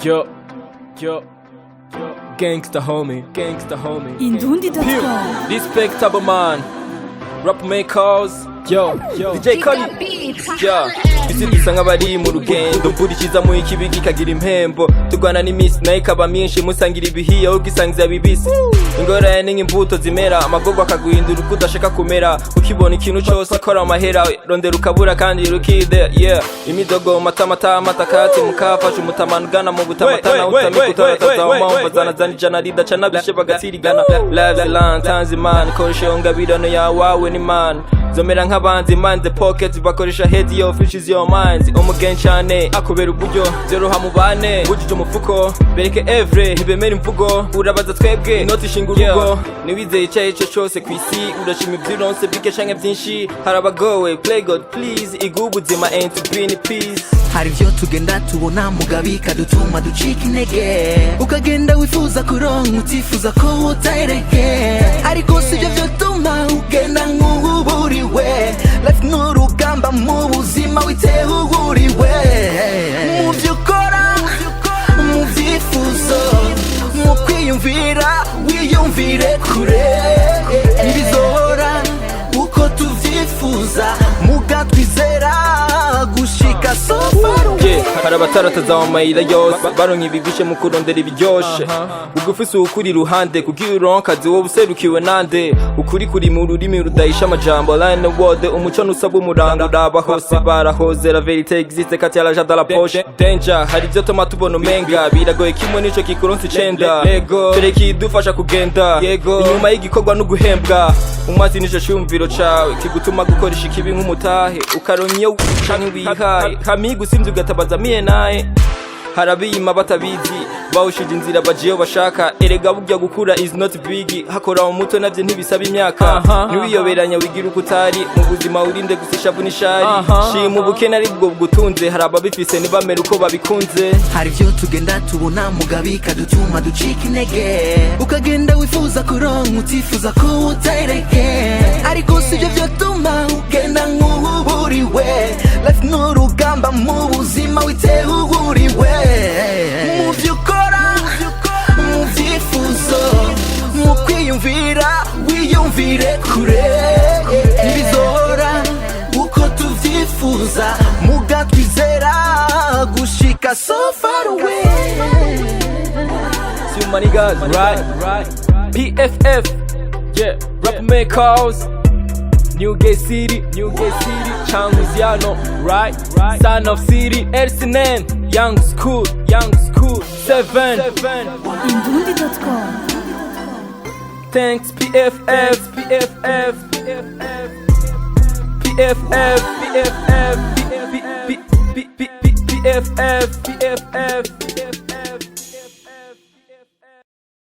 Yo, gangsta homie, Indundi.com. respectable man, rap makers, DJ Kali, isi dusa nk'abari mu rugendo, mpurikiza mu ikibi kikagira impembo, tugwana n'imisi nayo ikaba myinshi, musangira ibihiye aho gisangiza bibisi, ingorane nk'imbuto zimera, amagorwa akaguhindura uko udashaka kumera, ukibona ikintu cyose akora amahera, rondera ukabura kandi rukide, imidogo matamata matakati mukafasha umutamana ugana mu butamatana utamikutorataza wamamva zanazana ijana ridaca nabishe bagatsirigana, live land tanzimana, koresha iyo ngabirano yawawe ni man, zomera nk'abanzi man the pockets bakoresha head yo fishes your minds umugen cyane akubera uburyo byoroha mu bane bujije umufuko bereke every ntibemera imvugo urabaza twebwe inoti ishinga urugo niwizeye icyayi cyo cyose ku isi urashima ibyironse bike canke byinshi harabagowe play god please igubuzima and to be in peace. Hari vyo tugenda tubona mugabika dutuma ducika intege, ukagenda wifuza kuronka utifuza ko utayireke, ariko sivyo vyotuma ugenda nk'uburiwe, life n'urugamba mu buzima witehuguriwe, mu vyo ukora mu vyifuzo mu kwiyumvira wiyumvire kure, ntibizohora uko tuvyifuza mugatwizera gushika so far away. Hari abatarataza mu mayira yose baronka ibibishe mu kurondera ibiryoshe, ugufise ukuri iruhande kugira uronka kazi wowe userukiwe nande, ukuri kuri mu rurimi rudahisha amajambo line word umuco nusaba umurango uraba hose barahoze la verite existe kati ya la jada la poche danger. Hari ivyo tuma tubona umenga biragoye kimwe nico kikuronse icenda yego tereki idufasha kugenda yego inyuma y'igikorwa no guhembwa umwazi nico cyumviro cawe kigutuma gukoresha ikibi nk'umutahe ukaronka iyo canke wihaye kamigu simvye ugatabaza miye naye. Harabiyima batabizi bawushije inzira bajiyo bashaka, erega burya gukura is not big, hakora mu mutwe navyo ntibisaba imyaka, ntiwiyoberanya wigira uko utari mu buzima urinde gusisha bunishari, shima ubukene ari bwo bugutunze, hari ababifise ntibamera uko babikunze. Hari vyo tugenda tubona mugabika dutuma ducika intege, ukagenda wifuza kuronka utifuza ko utayireke, ariko sivyo vyotuma ugenda nk'uburiwe, life n'urugamba mu buzima witehuguriwe, mu vyo ukora mu vyifuzo mu kwiyumvira wiyumvire kure, ntibizohora uko tuvyifuza mugatwizera gushika so far away. See you money guys, right? PFF, rap makers, New Gay City, Changuziano, right? Son of City, LCN, Young School, 7. Indundi.com. Thanks PFF, PFF.